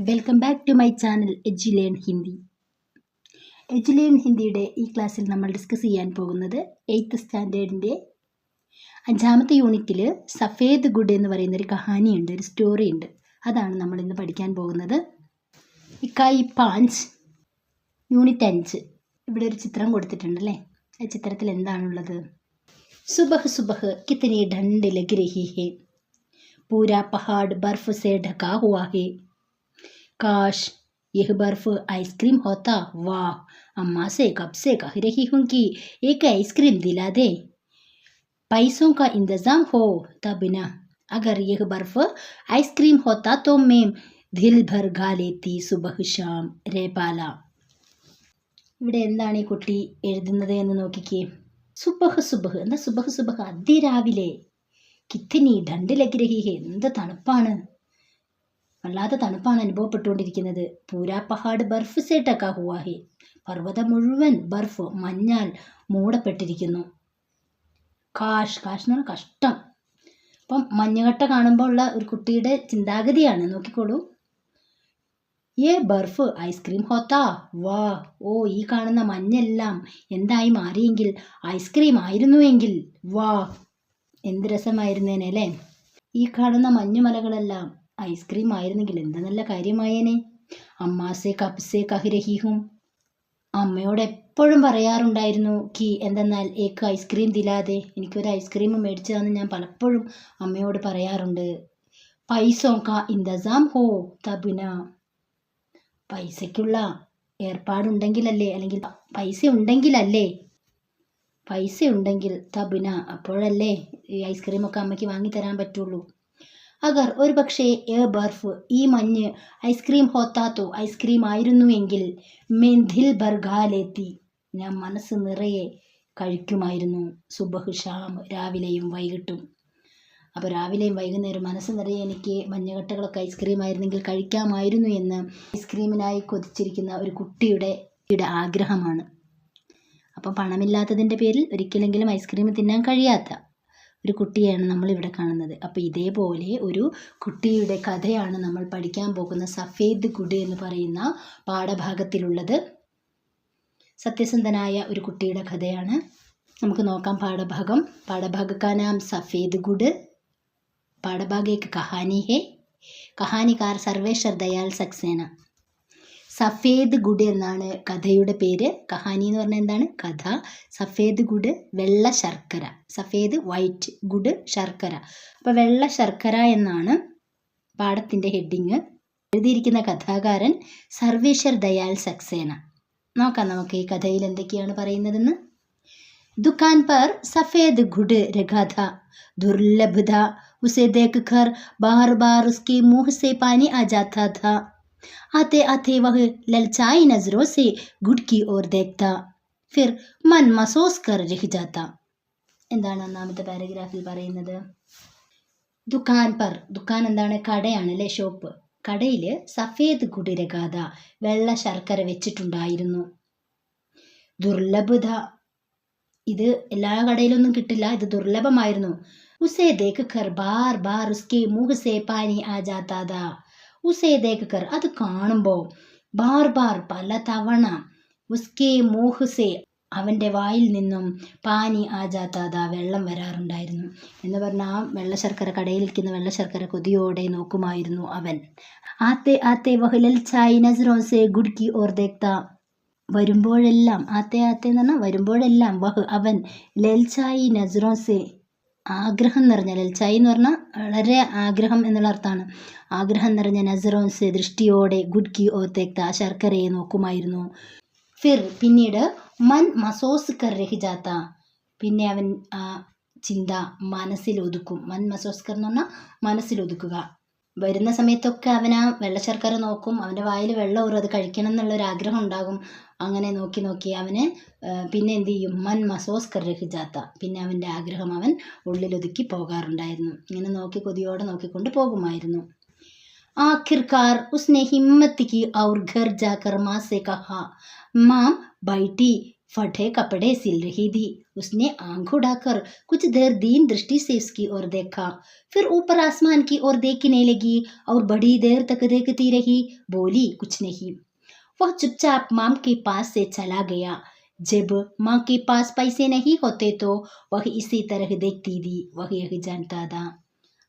Welcome back to my channel Edulearn Hindi. Edulearn ഹിന്ദിയുടെ ഈ ക്ലാസ്സിൽ നമ്മൾ ഡിസ്കസ് ചെയ്യാൻ പോകുന്നത് 8th സ്റ്റാൻഡേർഡിൻ്റെ 5ാമത്തെ യൂണിറ്റിൽ സഫേദ് ഗുഡ് എന്ന് പറയുന്നൊരു കഹാനിയുണ്ട്, ഒരു സ്റ്റോറി ഉണ്ട്. അതാണ് നമ്മൾ ഇന്ന് പഠിക്കാൻ പോകുന്നത്. ഇക്കായി 5 യൂണിറ്റ് 5 ഇവിടെ ഒരു ചിത്രം കൊടുത്തിട്ടുണ്ടല്ലേ. ആ ചിത്രത്തിൽ എന്താണുള്ളത്? സുബഹ് സുബഹ് കിത്തനി ഠണ്ഡ് ലഗ് രഹി ഹേ, പൂരാ പഹാഡ് ബർഫ് സേ ढका हुआ है. काश यह बर्फ आइसक्रीम होता. वाह, अम्मा से कब से कह रही हूँ कि एक आइसक्रीम दिला दे. पैसों का इंतजाम हो तब ना. अगर यह बर्फ आइसक्रीम होता तो मैं दिल भर गा लेती सुबह शाम रे पाला. ഇവിടെ എന്താണ് ഈ കുട്ടി എഴുതുന്നത് എന്ന് നോക്കിക്കേ. സുബഹ് സുബഹ് എന്താ? സുബഹ് സുബഹ് അതിരാവിലെ. കിത്തനി ഠണ്ഡ് ലഗ് രഹി ഹേ, എന്ത് തണുപ്പാണ്, വല്ലാത്ത തണുപ്പാണ് അനുഭവപ്പെട്ടുകൊണ്ടിരിക്കുന്നത്. പൂരാ പഹാഡ് ബർഫ് സേ ढका हुआ है, പർവ്വതം മുഴുവൻ ബർഫ് മഞ്ഞാൽ മൂടപ്പെട്ടിരിക്കുന്നു. കാഷ് കാഷ് എന്ന് പറഞ്ഞാൽ കഷ്ടം. അപ്പം മഞ്ഞുകട്ട കാണുമ്പോൾ ഉള്ള ഒരു കുട്ടിയുടെ ചിന്താഗതിയാണ്, നോക്കിക്കോളൂ. ഏ ബർഫ് ഐസ്ക്രീം ഹോത്താ. വാ, ഓ ഈ കാണുന്ന മഞ്ഞെല്ലാം എന്തായി മാറിയെങ്കിൽ, ഐസ്ക്രീം ആയിരുന്നുവെങ്കിൽ. വാ, എന്ത് രസമായിരുന്നേനെ അല്ലേ. ഈ കാണുന്ന മഞ്ഞുമലകളെല്ലാം ഐസ്ക്രീം ആയിരുന്നെങ്കിൽ എന്ത് നല്ല കാര്യമായേനെ. അമ്മാസെ കപ്സെ കഹിരഹിഹും, അമ്മയോട് എപ്പോഴും പറയാറുണ്ടായിരുന്നു. കി എന്തെന്നാൽ ഏക്ക് ഐസ്ക്രീം ദിലാതെ, എനിക്കൊരു ഐസ്ക്രീം മേടിച്ചതാണെന്ന് ഞാൻ പലപ്പോഴും അമ്മയോട് പറയാറുണ്ട്. പൈസോ കാ ഇന്തസാം ഹോ തബിന, പൈസയ്ക്കുള്ള ഏർപ്പാടുണ്ടെങ്കിലല്ലേ, അല്ലെങ്കിൽ പൈസ ഉണ്ടെങ്കിൽ തബിന, അപ്പോഴല്ലേ ഈ ഐസ്ക്രീമൊക്കെ അമ്മയ്ക്ക് വാങ്ങിത്തരാൻ പറ്റുള്ളൂ. അഗർ ഒരു പക്ഷേ ഏ ബർഫ്, ഈ മഞ്ഞ് ഐസ്ക്രീം ഹോത്താത്തോ, ഐസ്ക്രീം ആയിരുന്നുവെങ്കിൽ, മെൻ ദിൽ ഭർ ഖാ ലേത്തി, ഞാൻ മനസ്സ് നിറയെ കഴിക്കുമായിരുന്നു. സുബഹ് ഷാം, രാവിലെയും വൈകിട്ടും. അപ്പോൾ രാവിലെയും വൈകുന്നേരം മനസ്സ് നിറയെ എനിക്ക് മഞ്ഞുകട്ടകളൊക്കെ ഐസ്ക്രീം ആയിരുന്നെങ്കിൽ കഴിക്കാമായിരുന്നു എന്ന് ഐസ്ക്രീമിനായി കൊതിച്ചിരിക്കുന്ന ഒരു കുട്ടിയുടെ ആഗ്രഹമാണ്. അപ്പോൾ പണമില്ലാത്തതിൻ്റെ പേരിൽ ഒരിക്കലെങ്കിലും ഐസ്ക്രീം തിന്നാൻ കഴിയാത്ത ഒരു കുട്ടിയാണ് നമ്മളിവിടെ കാണുന്നത്. അപ്പോൾ ഇതേപോലെ ഒരു കുട്ടിയുടെ കഥയാണ് നമ്മൾ പഠിക്കാൻ പോകുന്ന സഫേദ് ഗുഡ് എന്ന് പറയുന്ന പാഠഭാഗത്തിലുള്ളത്. സത്യസന്ധനായ ഒരു കുട്ടിയുടെ കഥയാണ്. നമുക്ക് നോക്കാം പാഠഭാഗം. പാഠഭാഗ നാം സഫേദ് ഗുഡ്. പാഠഭാഗ एक कहानी है. കഹാനിക്കാർ സർവേശ്വർ ദയാൽ സക്സേന. സഫേദ് ഗുഡ് എന്നാണ് കഥയുടെ പേര്. കഹാനി എന്ന് പറഞ്ഞാൽ എന്താണ്? കഥ. സഫേദ് ഗുഡ്, വെള്ള ശർക്കര. സഫേദ് വൈറ്റ്, ഗുഡ് ശർക്കര. അപ്പോൾ വെള്ള ശർക്കര എന്നാണ് പാഠത്തിൻ്റെ ഹെഡിങ്. എഴുതിയിരിക്കുന്ന കഥാകാരൻ സർവേശ്വർ ദയാൽ സക്സേന. നോക്കാം നമുക്ക് ഈ കഥയിൽ എന്തൊക്കെയാണ് പറയുന്നതെന്ന്. दुकान पर सफ़ेद गुड़ रखा था. दुर्लभ था. उसे देखकर बार बार उसके मुंह से पानी आ जाता था. आते आते वह ललचाई नजरों से गुड़ की ओर देखता, फिर मन महसूस कर रह जाता. എന്താണ് ഒന്നാമത്തെ പാരഗ്രാഫിൽ പറയുന്നത്? ദുക്കാൻ പർ, ദുക്കാൻ എന്താണ്? കടയാണ് അല്ലേ, ഷോപ്പ്. കടയിൽ സഫേദ് ഗുഡ് രഖാത, വെള്ള ശർക്കര വെച്ചിട്ടുണ്ടായിരുന്നു. ദുർലഭത, ഇത് എല്ലാ കടയിലൊന്നും കിട്ടില്ല, ഇത് ദുർലഭമായിരുന്നു. ഉസേ ദേഖ് കർ ബാർ ബാർ ഉസ്കെ മുഹ് സേ പാനി ആ ജാതാ താ. ഉസേ ദേഖ് കർ, അത് കാണുമ്പോൾ, ബാർ ബാർ പല തവണ, ഉസ്കെ മുഹ് സേ അവൻ്റെ വായിൽ നിന്നും, പാനി ആ ജാതാ താ വെള്ളം വരാറുണ്ടായിരുന്നു. എന്ന് പറഞ്ഞാൽ ആ വെള്ള ശർക്കര, കടയിലിരിക്കുന്ന വെള്ള ശർക്കര കൊതിയോടെ നോക്കുമായിരുന്നു അവൻ. ആത്തെ ആത്തെ വഹ് ലൽചായി നസ്റോ സേ ഗുഡ് കി ഓർ ദേഖ്താ. വരുമ്പോഴെല്ലാം, ആത്തെ ആത്തെ എന്ന് പറഞ്ഞാൽ വരുമ്പോഴെല്ലാം, വഹ് അവൻ, ലൽചായി നസ്റോസെ ആഗ്രഹം നിറഞ്ഞ, ലൽചായി എന്ന് പറഞ്ഞാൽ വളരെ ആഗ്രഹം എന്നുള്ള അർത്ഥമാണ്. ആഗ്രഹം നിറഞ്ഞ നസ്റോസെ ദൃഷ്ടിയോടെ, ഗുഡ് കി ഓർ തേക്ത ശർക്കരയെ നോക്കുമായിരുന്നു. ഫിർ പിന്നീട്, മൻ മസോസ് കർ രഹി ജാത്ത, പിന്നെ അവൻ ആ ചിന്ത മനസ്സിൽ ഒതുക്കും. മൻ മസോസ് കർ എന്ന് പറഞ്ഞാൽ മനസ്സിലൊതുക്കുക. വരുന്ന സമയത്തൊക്കെ അവൻ ആ വെള്ള ശർക്കര നോക്കും, അവൻ്റെ വായിൽ വെള്ളം ഊറും, അത് കഴിക്കണം എന്നുള്ളൊരാഗ്രഹം ഉണ്ടാകും. അങ്ങനെ നോക്കി നോക്കി അവന് പിന്നെ എന്ത് ചെയ്യും? മൻ മസോസ് കർ രഹി ജാത്ത, പിന്നെ അവൻ്റെ ആഗ്രഹം അവൻ ഉള്ളിലൊതുക്കി പോകാറുണ്ടായിരുന്നു. ഇങ്ങനെ നോക്കി കൊതിയോടെ നോക്കിക്കൊണ്ട് പോകുമായിരുന്നു. ആഖിർക്കാർ ഉസ്നെ ഹിമ്മത്ത് കി ഔർ ഘർ ജാകർ മാ സെ കഹാ, മാം ബൈഠി फटे कपड़े सिल रही थी। उसने आंख उड़ाकर कुछ देर दीन दृष्टि से उसकी ओर देखा, फिर ऊपर आसमान की ओर देखने लगी और बड़ी देर तक देखती रही। बोली कुछ नहीं। वह चुपचाप माँ के पास से चला गया। जब माँ के पास पैसे नहीं होते तो वह इसी तरह देखती थी, वह यही जानता था.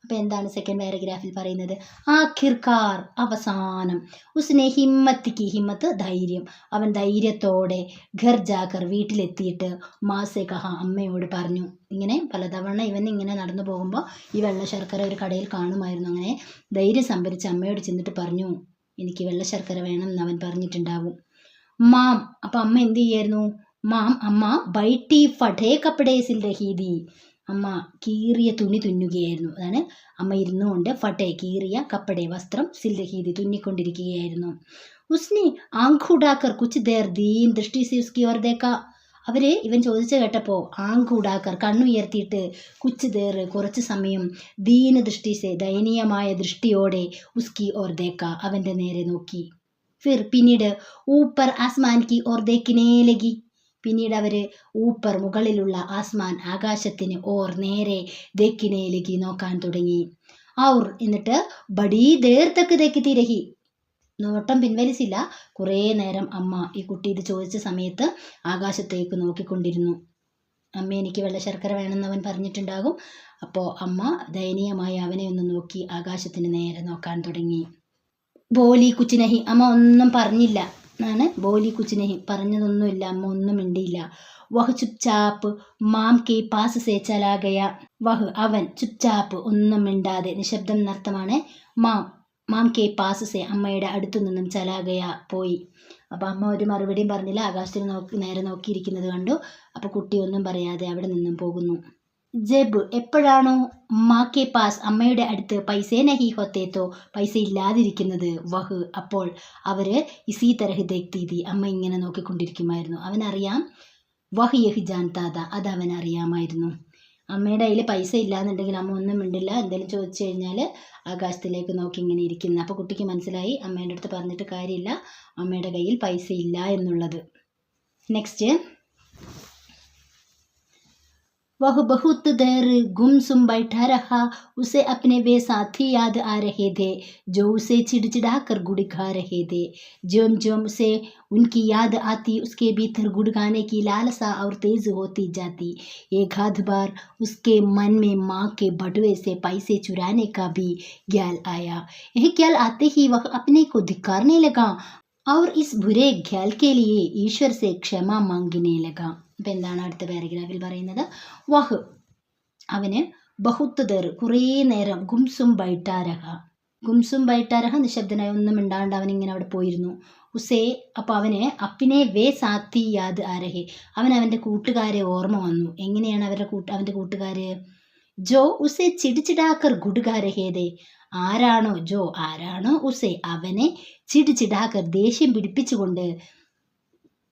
അപ്പോൾ എന്താണ് സെക്കൻഡ് പാരഗ്രാഫിൽ പറയുന്നത്? ആഖിർക്കാർ അവസാനം, ഉസ്നെ ഹിമ്മത്ത് കി, ഹിമ്മത്ത് ധൈര്യം, അവൻ ധൈര്യത്തോടെ ഘർ ജാക്കർ വീട്ടിലെത്തിയിട്ട് മാസെ കഹ അമ്മയോട് പറഞ്ഞു. ഇങ്ങനെ പലതവണ ഇവൻ ഇങ്ങനെ നടന്നു പോകുമ്പോൾ ഈ വെള്ള ശർക്കര ഒരു കടയിൽ കാണുമായിരുന്നു. അങ്ങനെ ധൈര്യം സംഭരിച്ച് അമ്മയോട് ചെന്നിട്ട് പറഞ്ഞു, എനിക്ക് വെള്ള ശർക്കര വേണം എന്ന് അവൻ പറഞ്ഞിട്ടുണ്ടാവും. മാം, അപ്പം അമ്മ എന്ത് ചെയ്യായിരുന്നു? മാം, അമ്മ ബൈട്ടി ഫടേ കപ്പടേ സിൽ രഹീദി, അമ്മ കീറിയ തുണി തുന്നുകയായിരുന്നു. അതാണ് അമ്മ ഇരുന്നു കൊണ്ട് ഫട്ടെ കീറിയ, കപ്പടെ വസ്ത്രം, സിൽ രഹീദി തുന്നിക്കൊണ്ടിരിക്കുകയായിരുന്നു. ഉസ്നെ ആങ്കുടാക്കർ കുച്ച് ദേർ ദീൻ ദൃഷ്ടി സി ഉസ്കി ഓർ ദേക്ക, അവര് ഇവൻ ചോദിച്ചു കേട്ടപ്പോൾ ആങ്കുടാക്കർ കണ്ണുയർത്തിയിട്ട് കുച്ച് ദേർ കുറച്ച് സമയം, ദീന ദൃഷ്ടി സെ ദയനീയമായ ദൃഷ്ടിയോടെ ഉസ്കി ഓർ ദേക്ക അവൻ്റെ നേരെ നോക്കി. ഫിർ പിന്നീട് ഊപ്പർ ആസ്മാൻ കി ഓർ ദേക്കിനേ ലഗി, പിന്നീട് അവർ ഊപ്പർ മുകളിലുള്ള ആസ്മാൻ ആകാശത്തിന് ഓർ നേരെ ദേക്കിനേലേക്ക് നോക്കാൻ തുടങ്ങി. ഔർ എന്നിട്ട് ബഡീ ദേർ തക്ക് ദേക്കിത്തി രഹി, നോട്ടം പിൻവലിച്ചില്ല. കുറേ നേരം അമ്മ ഈ കുട്ടി ഇത് ചോദിച്ച സമയത്ത് ആകാശത്തേക്ക് നോക്കിക്കൊണ്ടിരുന്നു. അമ്മ എനിക്ക് വെള്ള ശർക്കര വേണമെന്ന് അവൻ പറഞ്ഞിട്ടുണ്ടാകും. അപ്പോൾ അമ്മ ദയനീയമായി അവനെ ഒന്ന് നോക്കി ആകാശത്തിന് നേരെ നോക്കാൻ തുടങ്ങി. ബോലി കുച്ചിനഹി, അമ്മ ഒന്നും പറഞ്ഞില്ല എന്നാണ്. ബോലി കുച്ചിനഹി, പറഞ്ഞതൊന്നുമില്ല, അമ്മ ഒന്നും മിണ്ടിയില്ല. വഹ് ചുപ്ചാപ്പ് മാം കെ പാസ് സേ ചലാ ഗയ, വഹ് അവൻ, ചുപ്ചാപ്പ് ഒന്നും മിണ്ടാതെ, നിശബ്ദം എന്നർത്ഥമാണ്. മാം കെ പാസ് സേ അമ്മയുടെ അടുത്തു നിന്നും ചലാ ഗയ പോയി. അപ്പോൾ അമ്മ ഒരു മറുപടിയും പറഞ്ഞില്ല, ആകാശത്തിന് നേരെ നോക്കിയിരിക്കുന്നത് കണ്ടു. അപ്പോൾ കുട്ടി ഒന്നും പറയാതെ അവിടെ നിന്നും പോകുന്നു. ജബ് എപ്പോഴാണോ മാ കെ പാസ് അമ്മയുടെ അടുത്ത് പൈസേ നഹി ഹോത്തേത്തോ പൈസ ഇല്ലാതിരിക്കുന്നത്, വഹ് അപ്പോൾ അവര് ഇസീ തരഹ് ദേഖ്തീതി അമ്മ ഇങ്ങനെ നോക്കിക്കൊണ്ടിരിക്കുമായിരുന്നു. അവനറിയാം, വഹ് യഹി ജാൻതാത അത് അവൻ അറിയാമായിരുന്നു. അമ്മയുടെ കയ്യിൽ പൈസ ഇല്ലാന്നുണ്ടെങ്കിൽ അമ്മ ഒന്നും മിണ്ടില്ല, എന്തെങ്കിലും ചോദിച്ചു കഴിഞ്ഞാൽ ആകാശത്തിലേക്ക് നോക്കി ഇങ്ങനെ ഇരിക്കുന്നു. അപ്പോൾ കുട്ടിക്ക് മനസ്സിലായി അമ്മേൻ്റെ അടുത്ത് പറഞ്ഞിട്ട് കാര്യമില്ല, അമ്മയുടെ കയ്യിൽ പൈസ ഇല്ല എന്നുള്ളത്. നെക്സ്റ്റ്, वह बहुत देर गुमसुम बैठा रहा। उसे अपने वे साथी याद आ रहे थे जो उसे चिड़चिड़ा कर गुड़गा रहे थे। ज्यों ज्यों उसे उनकी याद आती उसके भीतर गुड़गाने की लालसा और तेज होती जाती। एक आध बार उसके मन में माँ के बटुए से पैसे चुराने का भी ख्याल आया। यह ख्याल आते ही वह अपने को धिक्कारने लगा और इस बुरे ख्याल के लिए ईश्वर से क्षमा मांगने लगा. അപ്പം എന്താണ് അടുത്ത പാരഗ്രാഫിൽ പറയുന്നത്? വഹ് അവന്, ബഹുത്ത് ദർ കുറേ നേരം, ഗുംസും ബൈട്ടാരഹ നിശബ്ദനായി ഒന്നും മിണ്ടാണ്ട് അവനിങ്ങനെ അവിടെ പോയിരുന്നു. ഉസേ അപ്പോൾ അവന് അപ്പിനെ വേ സാത്തി യാദ് ആരഹെ, അവൻ്റെ കൂട്ടുകാരെ ഓർമ്മ വന്നു. എങ്ങനെയാണ് അവൻ്റെ കൂട്ടുകാര്? ജോ ഉസെ ചിടിച്ചിടാക്കർ ഗുഡ്കാരഹേദേ, ആരാണോ ഉസെ അവനെ ചിടിച്ചിടാക്കർ ദേഷ്യം പിടിപ്പിച്ചുകൊണ്ട്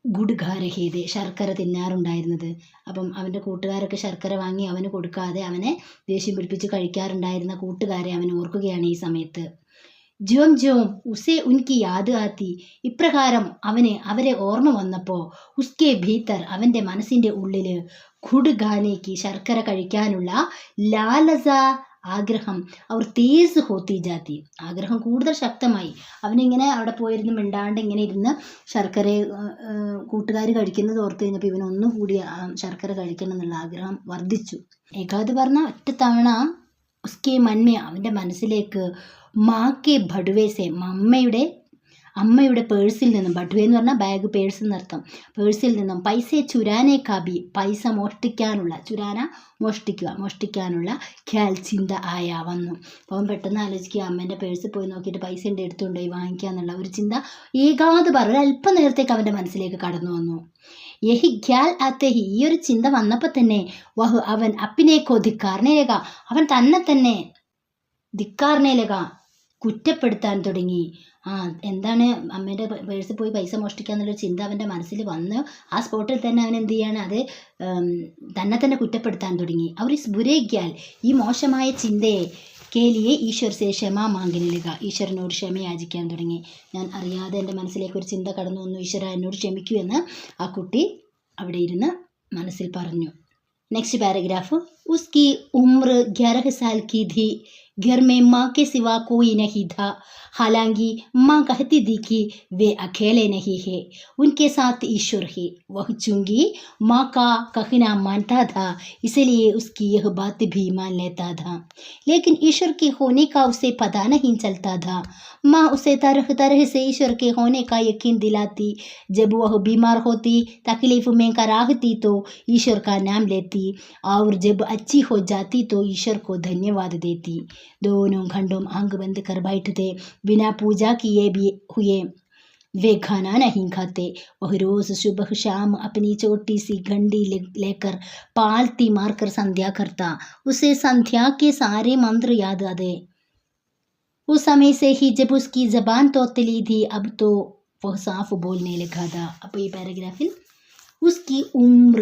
ഗുഡ്കാരഹേദേ ശർക്കര തിന്നാറുണ്ടായിരുന്നത്. അപ്പം അവൻ്റെ കൂട്ടുകാരൊക്കെ ശർക്കര വാങ്ങി അവന് കൊടുക്കാതെ അവനെ ദേഷ്യം പിടിപ്പിച്ച് കഴിക്കാറുണ്ടായിരുന്ന കൂട്ടുകാരെ അവൻ ഓർക്കുകയാണ് ഈ സമയത്ത്. ജ്യോം ജ്യോം ഉസേ ഉൻകി യാദ് ആത്തി, ഇപ്രകാരം അവരെ ഓർമ്മ വന്നപ്പോൾ ഉസ്കെ ഭീതർ അവൻ്റെ മനസ്സിൻ്റെ ഉള്ളിൽ ഗുഡ്ഗാനേക്ക് ശർക്കര കഴിക്കാനുള്ള ലാലസ ആഗ്രഹം, അവർ തേസ് ഹോത്തി ജാതി, ആഗ്രഹം കൂടുതൽ ശക്തമായി. അവനിങ്ങനെ അവിടെ പോയിരുന്ന് മിണ്ടാണ്ട് ഇങ്ങനെ ഇരുന്ന് ശർക്കര കൂട്ടുകാർ കഴിക്കുന്നത് ഓർത്ത് കഴിഞ്ഞപ്പോൾ ഇവനൊന്നും കൂടി ശർക്കര കഴിക്കണം എന്നുള്ള ആഗ്രഹം വർദ്ധിച്ചു. ഏകാത് പറഞ്ഞ ഒറ്റ തവണ ഉസ്കെ മന്മേ അവൻ്റെ മനസ്സിലേക്ക് മാക്കെ ഭടുവേസെ അമ്മയുടെ പേഴ്സിൽ നിന്നും, ബട്ടുവേ എന്ന് പറഞ്ഞാൽ ബാഗ്, പേഴ്സ് എന്നർത്ഥം, പേഴ്സിൽ നിന്നും പൈസ ചുരാനെ കാബി പൈസ മോഷ്ടിക്കാനുള്ള ഖ്യാൽ ചിന്ത വന്നു. അപ്പോൾ അവൻ പെട്ടെന്ന് ആലോചിക്കുക, അമ്മേൻ്റെ പേഴ്സിൽ പോയി നോക്കിയിട്ട് പൈസ എൻ്റെ എടുത്തുകൊണ്ടുപോയി വാങ്ങിക്കുക എന്നുള്ള ഒരു ചിന്ത ഏകാത് പറഞ്ഞ അല്പം നേരത്തേക്ക് അവൻ്റെ മനസ്സിലേക്ക് കടന്നു വന്നു. യഹി ഖ്യാൽ ആത്തേഹി, ഈ ഒരു ചിന്ത വന്നപ്പോൾ തന്നെ വഹു അവൻ അപ്പിനേക്കോ ധിക്കാർനേലക, അവൻ തന്നെ ധിക്കാർനേലക കുറ്റപ്പെടുത്താൻ തുടങ്ങി. എന്താണ് അമ്മേൻ്റെ പേഴ്സിൽ പോയി പൈസ മോഷ്ടിക്കുക എന്നുള്ളൊരു ചിന്ത അവൻ്റെ മനസ്സിൽ വന്ന് ആ സ്പോട്ടിൽ തന്നെ അവൻ എന്ത് ചെയ്യാണ്, അത് തന്നെ കുറ്റപ്പെടുത്താൻ തുടങ്ങി. അവർ ഇസ് ബുരേ ഖ്യാൽ, ഈ മോശമായ ചിന്തയെ കേലിയെ ഈശ്വർ സേ ക്ഷമ മാംഗിനിലുക, ഈശ്വരനോട് ക്ഷമ യാചിക്കാൻ തുടങ്ങി. ഞാൻ അറിയാതെ എൻ്റെ മനസ്സിലേക്ക് ഒരു ചിന്ത കടന്നു വന്നു, ഈശ്വര എന്നോട് ക്ഷമിക്കൂ എന്ന് ആ കുട്ടി അവിടെ ഇരുന്ന് മനസ്സിൽ പറഞ്ഞു. Next paragraph. ഉസ്കി ഉമ്ര 11 साल की थी. घर में माँ के सिवा कोई नहीं था. हालांकि माँ कहती थी कि वे अकेले नहीं है, उनके साथ ईश्वर है. वह चूंकि माँ का कहना मानता था, इसलिए उसकी यह बात भी मान लेता था. लेकिन ईश्वर के होने का उसे पता नहीं चलता था. माँ उसे तरह तरह से ईश्वर के होने का यकीन दिलाती. जब वह बीमार होती, तकलीफ में कराहती तो ईश्वर का नाम लेती, और जब अच्छी हो जाती तो ईश्वर को धन्यवाद देती. दोनों घंटों आंख बंद कर बैठते. बिना पूजा किए भी हुए वे खाना नहीं खाते. वह रोज सुबह शाम अपनी छोटी सी घंटी लेकर पालती मारकर संध्या करता. उसे संध्या के सारे मंत्र याद आते. उस समय से ही जब उसकी जबान तोतली थी, अब तो वह साफ बोलने लगा था. അപ്പോൾ ഈ പാരഗ്രാഫിൽ ഉസ്കി ഉംർ,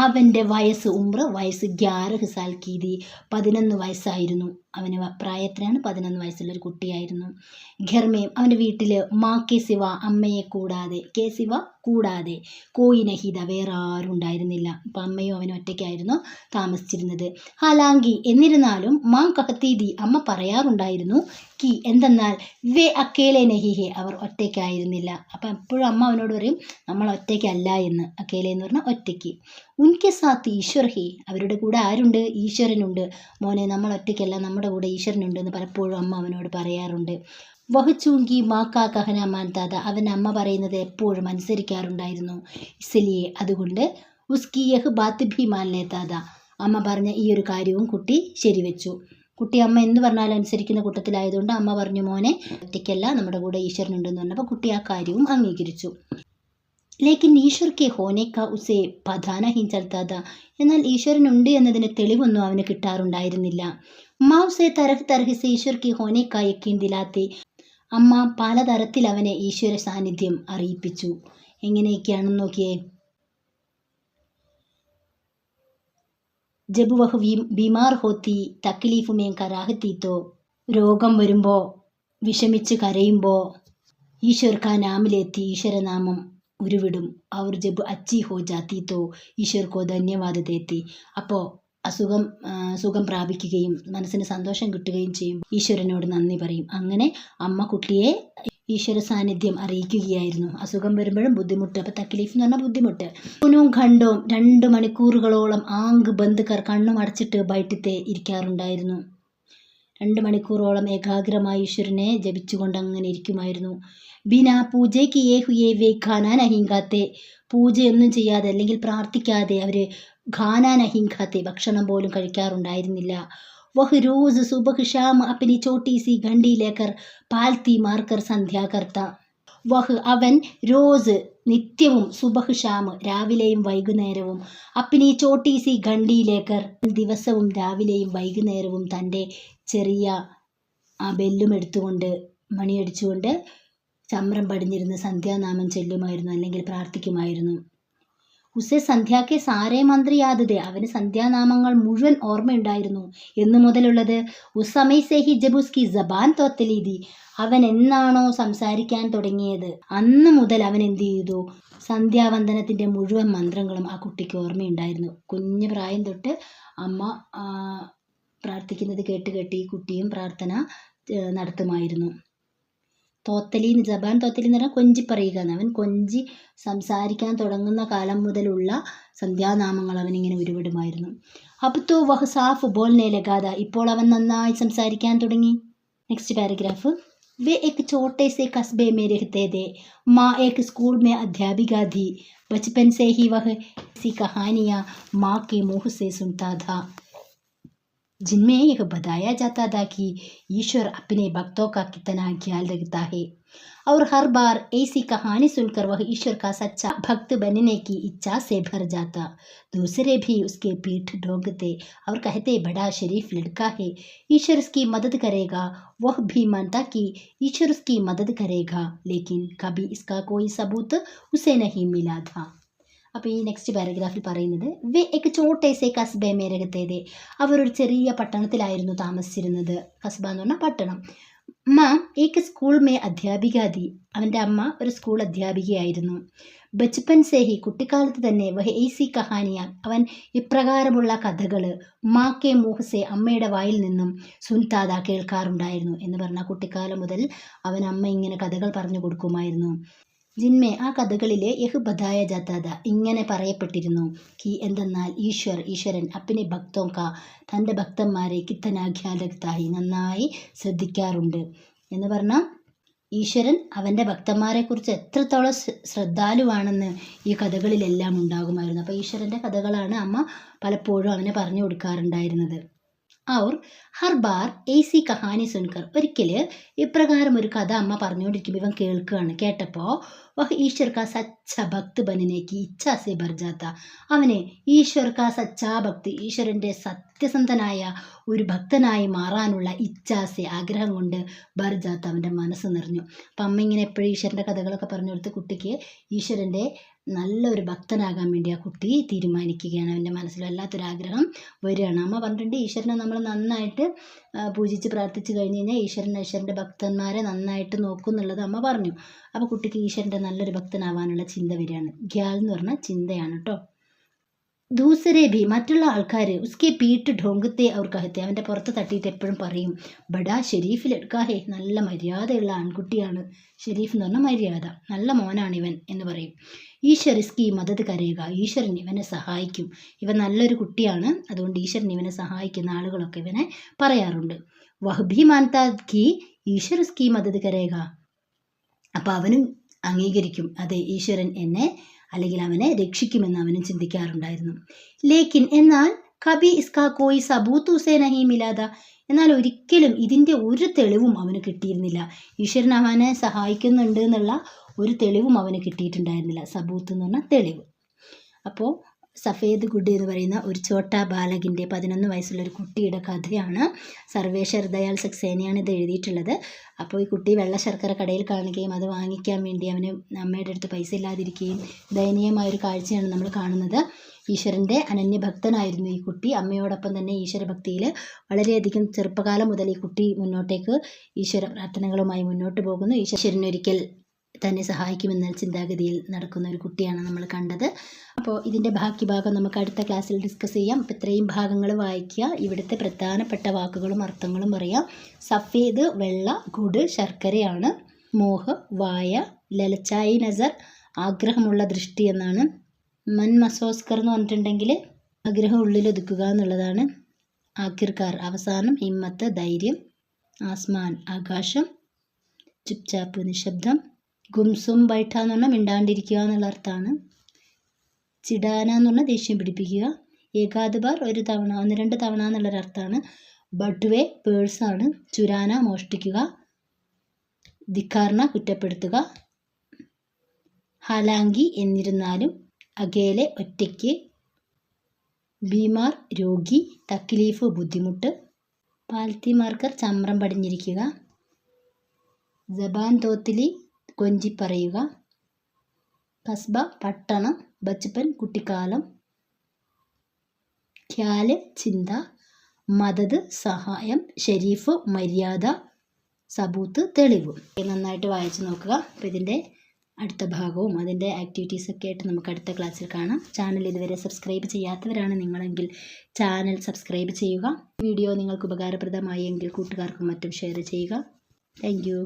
അവൻ്റെ വയസ്സ്, ഉംർ വയസ്സ്, 11 साल की थी, 11 വയസ്സായിരുന്നു. അവന് പ്രായത്തിലാണ് 11 വയസ്സുള്ളൊരു കുട്ടിയായിരുന്നു. ഘർമേം, അവൻ്റെ വീട്ടിൽ, മാ കെ സിവ, അമ്മയെ കൂടാതെ, കെ സിവ കൂടാതെ, കോയി നഹീദ, വേറെ ആരും ഉണ്ടായിരുന്നില്ല. അപ്പം അമ്മയും അവനും ഒറ്റയ്ക്കായിരുന്നു താമസിച്ചിരുന്നത്. ഹാലാങ്കി, എന്നിരുന്നാലും, മാ കഹത്തീതി, അമ്മ പറയാറുണ്ടായിരുന്നു, കി എന്തെന്നാൽ, വേ അക്കേലെ നഹിഹെ, അവർ ഒറ്റയ്ക്കായിരുന്നില്ല. അപ്പം എപ്പോഴും അമ്മ അവനോട് പറയും നമ്മൾ ഒറ്റയ്ക്കല്ല എന്ന്. അക്കേലെ എന്ന് പറഞ്ഞാൽ ഒറ്റയ്ക്ക്. ഉൻകെ സാത്ത് ഈശ്വർ ഹേ, അവരുടെ കൂടെ ആരുണ്ട്? ഈശ്വരനുണ്ട്. മോനെ, നമ്മൾ ഒറ്റയ്ക്കല്ല, നമ്മുടെ കൂടെ ഈശ്വരനുണ്ട് എന്ന് പലപ്പോഴും അമ്മ അവനോട് പറയാറുണ്ട്. വഹ് ചൂങ്കി മാക്കാ കഹന മാൻതാത, അവൻ അമ്മ പറയുന്നത് എപ്പോഴും അനുസരിക്കാറുണ്ടായിരുന്നു. ഇസ്ലിയെ, അതുകൊണ്ട്, ഉസ്കി യഹ് ബാത്ത് ഭി മാൻ ലേതാത, അമ്മ പറഞ്ഞ ഈ ഒരു കാര്യവും കുട്ടി ശരിവെച്ചു. കുട്ടി അമ്മ എന്ന് പറഞ്ഞാൽ അനുസരിക്കുന്ന കൂട്ടത്തിലായതുകൊണ്ട് അമ്മ പറഞ്ഞു, മോനെ ഒറ്റയ്ക്കല്ല, നമ്മുടെ കൂടെ ഈശ്വരനുണ്ടെന്ന് പറഞ്ഞപ്പോൾ കുട്ടി ആ കാര്യവും അംഗീകരിച്ചു. ലേക്കിൻ ഈശ്വർ കെ ഹോനെ കാ ഉസേ പതാ നഹീ ചൽത്താ താ, എന്നാൽ ഈശ്വരനുണ്ട് എന്നതിന് തെളിവൊന്നും അവന് കിട്ടാറുണ്ടായിരുന്നില്ല. മാ ഉസേ തരഹ് തരഹ് സേ ഈശ്വർ കെ ഹോനെ കാ യക്കീൻ ദിലാത്തി, അമ്മ പലതരത്തിൽ അവനെ ഈശ്വര സാന്നിധ്യം അറിയിപ്പിച്ചു. എങ്ങനെയൊക്കെയാണെന്ന് നോക്കിയേ. ജബ് വഹ് ബീമാർ ഹോത്തി തക്ലീഫ് മേ കരാഹത്തി തോ, രോഗം വരുമ്പോൾ, വിഷമിച്ച് കരയുമ്പോൾ, ഈശ്വർ കാ നാമിലെത്തി, ഈശ്വരനാമം ഉരുവിടും. അവർ ജബ് അച്ചി ഹോ ജാത്തി തോ ഈശ്വർ കോ ധന്യവാദ ദേത്തി, അപ്പോൾ സുഖം പ്രാപിക്കുകയും മനസ്സിന് സന്തോഷം കിട്ടുകയും ചെയ്യും, ഈശ്വരനോട് നന്ദി പറയും. അങ്ങനെ അമ്മ കുട്ടിയെ ഈശ്വര സാന്നിധ്യം അറിയിക്കുകയായിരുന്നു. അസുഖം വരുമ്പോഴും ബുദ്ധിമുട്ട്, അപ്പോൾ തക്ലീഫ് എന്ന് പറഞ്ഞാൽ ബുദ്ധിമുട്ട്. ൂനും ഖണ്ഡവും 2 മണിക്കൂറുകളോളം ആങ്ക് ബന്ധുക്കർ, കണ്ണും അടച്ചിട്ട് ബൈറ്റത്തെ ഇരിക്കാറുണ്ടായിരുന്നു. 2 മണിക്കൂറോളം ഏകാഗ്രമായി ഈശ്വരനെ ജപിച്ചുകൊണ്ട് അങ്ങനെ ഇരിക്കുമായിരുന്നു. ബിനാ പൂജയ്ക്ക് ഏ ഹുയേ വേ ഖാനാ നഹീ ഖാത്തെ, പൂജയൊന്നും ചെയ്യാതെ അല്ലെങ്കിൽ പ്രാർത്ഥിക്കാതെ അവർ ഖാനാ നഹീ ഖാത്തെ, ഭക്ഷണം പോലും കഴിക്കാറുണ്ടായിരുന്നില്ല. വഹ് റോസ് സുബഹ് ഷാം അപ്പനി ചോട്ടി സി ഘണ്ടി ലേക്കർ പാൽത്തി മാർക്കർ സന്ധ്യ കർത്ത. വഹ് അവൻ, റോസ് നിത്യവും, സുബഹ് ഷാം രാവിലെയും വൈകുന്നേരവും, അപ്പനി ചോട്ടി സി ഘണ്ടി ലേക്കർ ദിവസവും രാവിലെയും വൈകുന്നേരവും തൻ്റെ ചെറിയ ആ ബെല്ലും എടുത്തുകൊണ്ട്, മണിയടിച്ചുകൊണ്ട് ചമ്രം പടിഞ്ഞിരുന്ന് സന്ധ്യാനാമം ചൊല്ലുമായിരുന്നു, അല്ലെങ്കിൽ പ്രാർത്ഥിക്കുമായിരുന്നു. ഉസേ സന്ധ്യാക്കെ സാരേ മന്ത്രി യാദതേ, അവന് സന്ധ്യാനാമങ്ങൾ മുഴുവൻ ഓർമ്മയുണ്ടായിരുന്നു. എന്നു മുതലുള്ളത്? ഉസമൈസേഹി ജബുസ്കി ജബാൻ തോത്തലീതി, അവൻ എന്നാണോ സംസാരിക്കാൻ തുടങ്ങിയത് അന്ന് മുതൽ അവൻ എന്ത് ചെയ്തു? സന്ധ്യാവന്ദനത്തിൻ്റെ മുഴുവൻ മന്ത്രങ്ങളും ആ കുട്ടിക്ക് ഓർമ്മയുണ്ടായിരുന്നു. കുഞ്ഞു പ്രായം തൊട്ട് അമ്മ പ്രാർത്ഥിക്കുന്നത് കേട്ട് ഈ കുട്ടിയും പ്രാർത്ഥന നടത്തുമായിരുന്നു. തോത്തലി, ജബാൻ തോത്തലി എന്ന് പറഞ്ഞാൽ കൊഞ്ചി പറയുക എന്ന്. അവൻ കൊഞ്ചി സംസാരിക്കാൻ തുടങ്ങുന്ന കാലം മുതലുള്ള സന്ധ്യാനാമങ്ങൾ അവനിങ്ങനെ ഉരുവിടുമായിരുന്നു. അബ്തോ വഹ് സാഫ് ബോൽനെ ലഗാത, ഇപ്പോൾ അവൻ നന്നായി സംസാരിക്കാൻ തുടങ്ങി. Next paragraph. വേ एक छोटे से कस्बे में रहते थे. माँ एक स्कूल में अध्यापिका थी. बचपन से ही वह ऐसी कहानियाँ माँ के मुँह से सुनता था जिनमें यह बताया जाता था कि ईश्वर अपने भक्तों का कितना ख्याल रखता है, और हर बार ऐसी कहानी सुनकर वह ईश्वर का सच्चा भक्त बनने की इच्छा से भर जाता. दूसरे भी उसके पीठ ठोकते और कहते, बड़ा शरीफ लड़का है, ईश्वर उसकी मदद करेगा. वह भी मानता कि ईश्वर उसकी मदद करेगा, लेकिन कभी इसका कोई सबूत उसे नहीं मिला था. അപ്പോൾ ഈ നെക്സ്റ്റ് പാരഗ്രാഫിൽ പറയുന്നത്, വേ എക് ചോട്ടെ സേ കസ്ബെ മേ രഹത്തെ തെ, അവർ ഒരു ചെറിയ പട്ടണത്തിലായിരുന്നു താമസിച്ചിരുന്നത്. കസ്ബ എന്ന് പറഞ്ഞാൽ പട്ടണം. മാ ഏക്ക് സ്കൂൾ മേ അധ്യാപിക തി. അവൻ്റെ അമ്മ ഒരു സ്കൂൾ അധ്യാപികയായിരുന്നു. ബച്പൻ സേ ഹി, കുട്ടിക്കാലത്ത് തന്നെ വഹ് ഏസി കഹാനിയ, അവൻ ഇപ്രകാരമുള്ള കഥകൾ മാ കെ മുഹ് സെ, അമ്മയുടെ വായിൽ നിന്നും സുൻതാദ, കേൾക്കാറുണ്ടായിരുന്നു. എന്ന് പറഞ്ഞാൽ കുട്ടിക്കാലം മുതൽ അവൻ അമ്മ ഇങ്ങനെ കഥകൾ പറഞ്ഞു കൊടുക്കുമായിരുന്നു. ജിന്മേ, ആ കഥകളിലെ യഹ് ബതായ ജാതാദ, ഇങ്ങനെ പറയപ്പെട്ടിരുന്നു. കി, എന്തെന്നാൽ ഈശ്വരൻ അപ്പിനെ ഭക്തോം കാ, തൻ്റെ ഭക്തന്മാരെ കിത്തന ഖ്യാൽ രഖ്താഹി, നന്നായി ശ്രദ്ധിക്കാറുണ്ട്. എന്ന് പറഞ്ഞാൽ ഈശ്വരൻ അവൻ്റെ ഭക്തന്മാരെക്കുറിച്ച് എത്രത്തോളം ശ്രദ്ധാലുവാണെന്ന് ഈ കഥകളിലെല്ലാം ഉണ്ടാകുമായിരുന്നു. അപ്പോൾ ഈശ്വരൻ്റെ കഥകളാണ് അമ്മ പലപ്പോഴും അവനെ പറഞ്ഞു കൊടുക്കാറുണ്ടായിരുന്നത്. ഔർ ഹർ ബാർ ഏസി കഹാനി സുൻകർ, ഒരിക്കൽ ഇപ്രകാരം ഒരു കഥ അമ്മ പറഞ്ഞുകൊണ്ടിരിക്കുമ്പോൾ ഇവൻ കേൾക്കുകയാണ്. കേട്ടപ്പോൾ വഹ് ഈശ്വർ കാ സച്ച ഭക്ത് ബനനേക്ക് ഇച്ഛാ സെ ഭർ ജാത്ത, അവന് ഈശ്വർ കാ സച്ചാ ഭക്തി, ഈശ്വരൻ്റെ സത്യസന്ധനായ ഒരു ഭക്തനായി മാറാനുള്ള ഇച്ഛാസെ, ആഗ്രഹം കൊണ്ട് ഭർ ജാത്ത, അവൻ്റെ മനസ്സ് നിറഞ്ഞു. അപ്പം അമ്മ ഇങ്ങനെ എപ്പോഴും ഈശ്വരൻ്റെ കഥകളൊക്കെ പറഞ്ഞു കൊടുത്ത് കുട്ടിക്ക് ഈശ്വരൻ്റെ നല്ലൊരു ഭക്തനാകാൻ വേണ്ടി ആ കുട്ടി തീരുമാനിക്കുകയാണ്. അവൻ്റെ മനസ്സിൽ വല്ലാത്തൊരാഗ്രഹം വരികയാണ്. അമ്മ പറഞ്ഞിട്ടുണ്ട്, ഈശ്വരനെ നമ്മൾ നന്നായിട്ട് പൂജിച്ച് പ്രാർത്ഥിച്ച് കഴിഞ്ഞ് കഴിഞ്ഞാൽ ഈശ്വരൻ്റെ ഭക്തന്മാരെ നന്നായിട്ട് നോക്കും എന്നുള്ളത് അമ്മ പറഞ്ഞു. അപ്പോൾ കുട്ടിക്ക് ഈശ്വരൻ്റെ നല്ലൊരു ഭക്തനാവാനുള്ള ചിന്ത വരികയാണ്. ഖ്യാൽ എന്ന് പറഞ്ഞാൽ ചിന്തയാണ് കേട്ടോ. ദൂസരെ ഭി, മറ്റുള്ള ആൾക്കാർ ഉസ്കെ പീട്ട് ഢോങ്കത്തെ അവർ കഹത്തെ, അവൻ്റെ പുറത്ത് തട്ടിയിട്ട് എപ്പോഴും പറയും, ബഡാ ഷെരീഫിൽ എടുക്കാഹേ, നല്ല മര്യാദയുള്ള ആൺകുട്ടിയാണ്. ഷെരീഫ് എന്ന് പറഞ്ഞാൽ മര്യാദ, നല്ല മോനാണ് ഇവൻ എന്ന് പറയും. ഈശ്വർ ഇസ്കി മദത് കരയുക, ഈശ്വരൻ ഇവനെ സഹായിക്കും, ഇവൻ നല്ലൊരു കുട്ടിയാണ്, അതുകൊണ്ട് ഈശ്വരൻ ഇവനെ സഹായിക്കുന്ന ആളുകളൊക്കെ ഇവനെ പറയാറുണ്ട്. വഹ്ബി മാൻതാ കി ഈശ്വർ ഇസ്കി മദത് കരയുക, അപ്പോൾ അവനും അംഗീകരിക്കും, അതെ ഈശ്വരൻ എന്നെ അല്ലെങ്കിൽ അവനെ രക്ഷിക്കുമെന്ന് അവനും ചിന്തിക്കാറുണ്ടായിരുന്നു. ലേക്കിൻ, എന്നാൽ കബി ഇസ്കാ കോയി സബൂത്ത് ഉസേ നഹി മിലാദ, എന്നാൽ ഒരിക്കലും ഇതിൻ്റെ ഒരു തെളിവും അവന് കിട്ടിയിരുന്നില്ല. ഈശ്വരൻ അവനെ സഹായിക്കുന്നുണ്ട് എന്നുള്ള ഒരു തെളിവും അവന് കിട്ടിയിട്ടുണ്ടായിരുന്നില്ല. സബൂത്ത് എന്ന് പറഞ്ഞാൽ തെളിവ്. അപ്പോൾ സഫേദ് ഗുഡ് എന്ന് പറയുന്ന ഒരു ഛോട്ടാ ബാലകിൻ്റെ 11 വയസ്സുള്ള ഒരു കുട്ടിയുടെ കഥയാണ്. സർവേശ്വർ ദയാൽ സക്സേനയാണ് ഇത് എഴുതിയിട്ടുള്ളത്. അപ്പോൾ ഈ കുട്ടി വെള്ള ശർക്കര കടയിൽ കാണുകയും അത് വാങ്ങിക്കാൻ വേണ്ടി അവന് അമ്മയുടെ അടുത്ത് പൈസ ഇല്ലാതിരിക്കുകയും ദയനീയമായൊരു കാഴ്ചയാണ് നമ്മൾ കാണുന്നത്. ഈശ്വരൻ്റെ അനന്യഭക്തനായിരുന്നു ഈ കുട്ടി. അമ്മയോടൊപ്പം തന്നെ ഈശ്വരഭക്തിയിൽ വളരെയധികം ചെറുപ്പകാലം മുതൽ ഈ കുട്ടി മുന്നോട്ടേക്ക് ഈശ്വര പ്രാർത്ഥനകളുമായി മുന്നോട്ട് പോകുന്നു. ഈശ്വരനൊരിക്കൽ തന്നെ സഹായിക്കുമെന്ന ചിന്താഗതിയിൽ നടക്കുന്ന ഒരു കുട്ടിയാണ് നമ്മൾ കണ്ടത്. അപ്പോൾ ഇതിൻ്റെ ബാക്കി ഭാഗം നമുക്ക് അടുത്ത ക്ലാസ്സിൽ ഡിസ്കസ് ചെയ്യാം. അപ്പോൾ ഇത്രയും ഭാഗങ്ങൾ വായിക്കുക, ഇവിടുത്തെ പ്രധാനപ്പെട്ട വാക്കുകളും അർത്ഥങ്ങളും പറയാം. സഫേദ് വെള്ള, ഗുഡ് ശർക്കരയാണ്, മോഹ് വായ, ലലച്ചായി നസർ ആഗ്രഹമുള്ള ദൃഷ്ടി എന്നാണ്, മൻ മസോസ്കർ എന്ന് പറഞ്ഞിട്ടുണ്ടെങ്കിൽ ആഗ്രഹം ഉള്ളിലൊതുക്കുക എന്നുള്ളതാണ്, ആഖിർക്കാർ അവസാനം, ഹിമ്മത്ത് ധൈര്യം, ആസ്മാൻ ആകാശം, ചുപ്ചാപ്പ് നിശബ്ദം, ഗുംസും ബൈഠ എന്ന് പറഞ്ഞാൽ മിണ്ടാണ്ടിരിക്കുക എന്നുള്ള അർത്ഥമാണ്, ചിടാന എന്ന് പറഞ്ഞാൽ ദേഷ്യം പിടിപ്പിക്കുക, ഏകാദ് ബാർ ഒരു തവണ 1-2 തവണ എന്നുള്ളൊരർത്ഥമാണ്, ബട്വേ പേഴ്സാണ്, ചുരാന മോഷ്ടിക്കുക, ധിക്കാർണ കുറ്റപ്പെടുത്തുക, ഹാലാങ്കി എന്നിരുന്നാലും, അകേലെ ഒറ്റയ്ക്ക്, ബീമാർ രോഗി, തക്ലീഫ് ബുദ്ധിമുട്ട്, പാൽത്തി മാർക്കർ ചമ്രം പടിഞ്ഞിരിക്കുക, ജബാൻ തോത്തിലി കൊഞ്ചി പറയുക, കസ്ബ പട്ടണം, ബച്പൻ കുട്ടിക്കാലം, ഖ്യാല് ചിന്ത, മദത് സഹായം, ഷെരീഫ് മര്യാദ, സബൂത്ത് തെളിവ്. നന്നായിട്ട് വായിച്ച് നോക്കുക. അപ്പോൾ ഇതിൻ്റെ അടുത്ത ഭാഗവും അതിൻ്റെ ആക്ടിവിറ്റീസൊക്കെ ആയിട്ട് നമുക്ക് അടുത്ത ക്ലാസ്സിൽ കാണാം. ചാനൽ ഇതുവരെ സബ്സ്ക്രൈബ് ചെയ്യാത്തവരാണ് നിങ്ങളെങ്കിൽ ചാനൽ സബ്സ്ക്രൈബ് ചെയ്യുക. വീഡിയോ നിങ്ങൾക്ക് ഉപകാരപ്രദമായെങ്കിൽ കൂട്ടുകാർക്കും മറ്റും ഷെയർ ചെയ്യുക. Thank you.